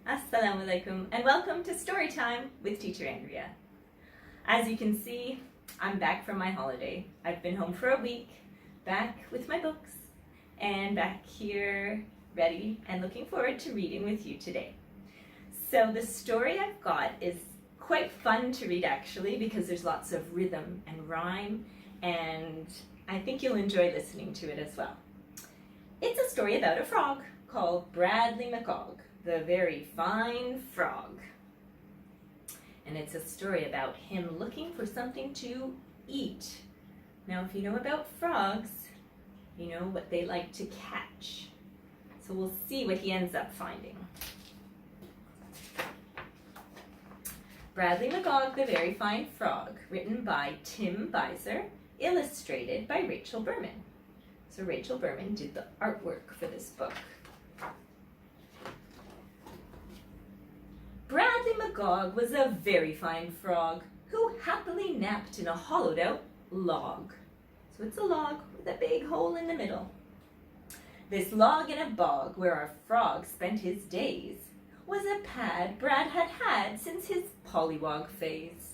Assalamu alaikum and welcome to Storytime with Teacher Andrea. As you can see, I'm back from my holiday. I've been home for a week, back with my books, and back here ready and looking forward to reading with you today. So the story I've got is quite fun to read actually because there's lots of rhythm and rhyme, and I think you'll enjoy listening to it as well. It's a story about a frog called Bradley McGogg, the very fine frog. And it's a story about him looking for something to eat. Now, if you know about frogs, you know what they like to catch. So we'll see what he ends up finding. Bradley McGogg, the Very Fine Frog, written by Tim Beiser, illustrated by Rachel Berman. So Rachel Berman did the artwork for this book. Bradley McGogg was a very fine frog who happily napped in a hollowed out log. So it's a log with a big hole in the middle. This log in a bog where our frog spent his days was a pad Brad had had since his pollywog phase.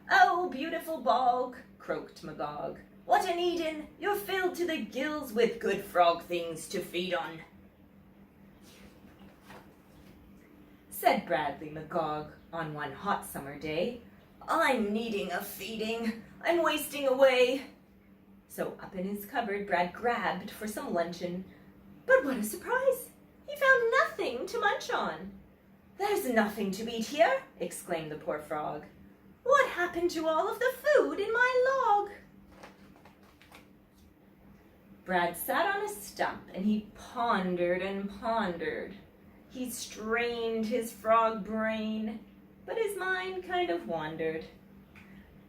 "Oh, beautiful bog," croaked McGogg. "What an Eden! You're filled to the gills with good frog things to feed on," said Bradley McGogg on one hot summer day. "I'm needing a feeding. I'm wasting away." So up in his cupboard, Brad grabbed for some luncheon. But what a surprise! He found nothing to munch on. "There's nothing to eat here," exclaimed the poor frog. "What happened to all of the food in my log?" Brad sat on a stump and he pondered and pondered. He strained his frog brain, but his mind kind of wandered.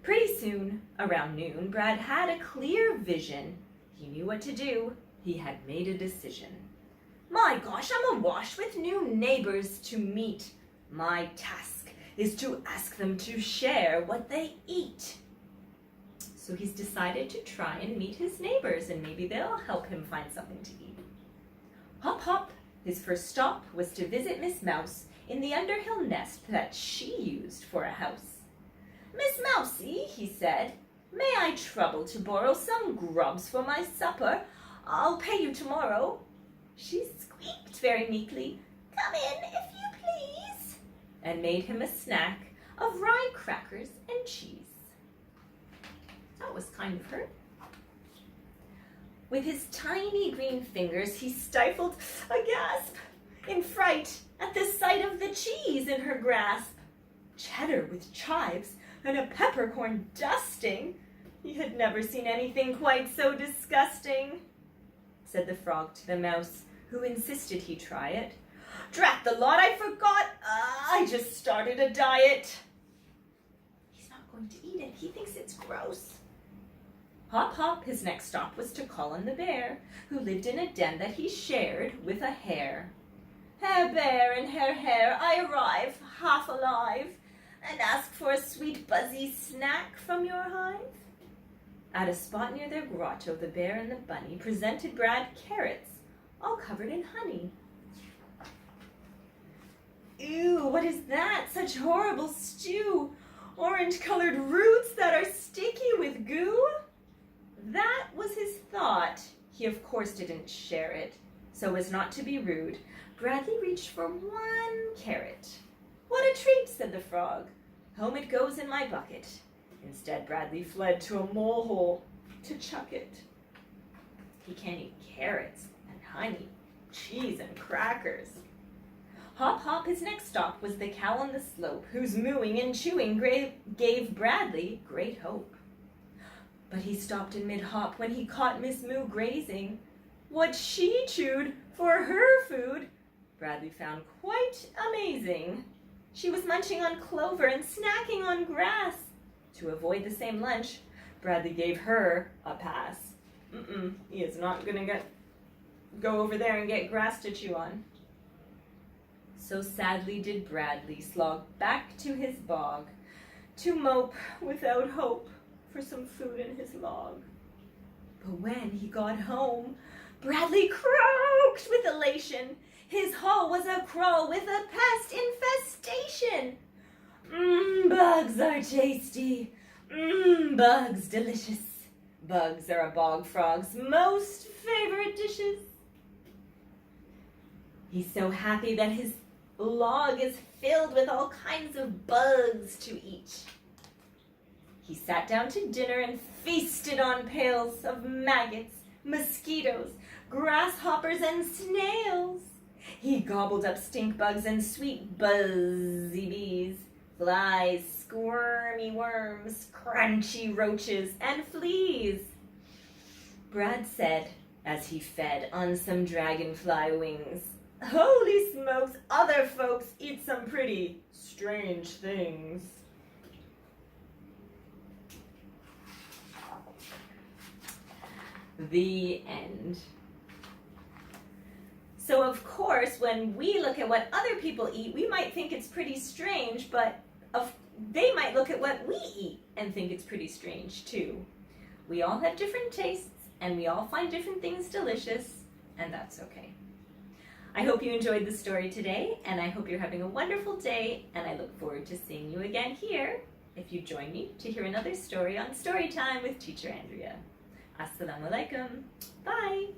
Pretty soon, around noon, Brad had a clear vision. He knew what to do. He had made a decision. "My gosh, I'm awash with new neighbors to meet. My task is to ask them to share what they eat." So he's decided to try and meet his neighbors, and maybe they'll help him find something to eat. Hop, hop. His first stop was to visit Miss Mouse in the underhill nest that she used for a house. "Miss Mousie," he said, "may I trouble to borrow some grubs for my supper? I'll pay you tomorrow." She squeaked very meekly, "Come in, if you please," and made him a snack of rye crackers and cheese. That was kind of her. With his tiny green fingers, he stifled a gasp in fright at the sight of the cheese in her grasp. Cheddar with chives and a peppercorn dusting. He had never seen anything quite so disgusting, said the frog to the mouse, who insisted he try it. "Drat the lot, I forgot. I just started a diet." He's not going to eat it. He thinks it's gross. Hop, hop, his next stop was to call on the bear, who lived in a den that he shared with a hare. "Herr Bear and Herr Hare, I arrive, half alive, and ask for a sweet buzzy snack from your hive." At a spot near their grotto, the bear and the bunny presented Brad carrots, all covered in honey. "Ew, what is that? Such horrible stew! Orange-colored roots that are sticky with goo?" That was his thought. He of course didn't share it. So as not to be rude, Bradley reached for one carrot. "What a treat," said the frog. "Home it goes in my bucket." Instead, Bradley fled to a molehole to chuck it. He can't eat carrots and honey, cheese and crackers. Hop, hop, his next stop was the cow on the slope, whose mooing and chewing gave Bradley great hope. But he stopped in mid-hop when he caught Miss Moo grazing. What she chewed for her food, Bradley found quite amazing. She was munching on clover and snacking on grass. To avoid the same lunch, Bradley gave her a pass. He is not going to go over there and get grass to chew on. So sadly did Bradley slog back to his bog to mope without hope for some food in his log. But when he got home, Bradley croaked with elation. His hall was a crawl with a pest infestation. Bugs are tasty. Bugs delicious. Bugs are a bog frog's most favorite dishes. He's so happy that his log is filled with all kinds of bugs to eat. He sat down to dinner and feasted on pails of maggots, mosquitoes, grasshoppers, and snails. He gobbled up stink bugs and sweet buzzy bees, flies, squirmy worms, crunchy roaches, and fleas. Brad said, as he fed on some dragonfly wings, "Holy smokes, other folks eat some pretty strange things." The end. So of course, when we look at what other people eat, we might think it's pretty strange, but they might look at what we eat and think it's pretty strange too. We all have different tastes, and we all find different things delicious, and that's okay. I hope you enjoyed the story today, and I hope you're having a wonderful day, and I look forward to seeing you again here if you join me to hear another story on Storytime with Teacher Andrea. Assalamu alaikum. Bye.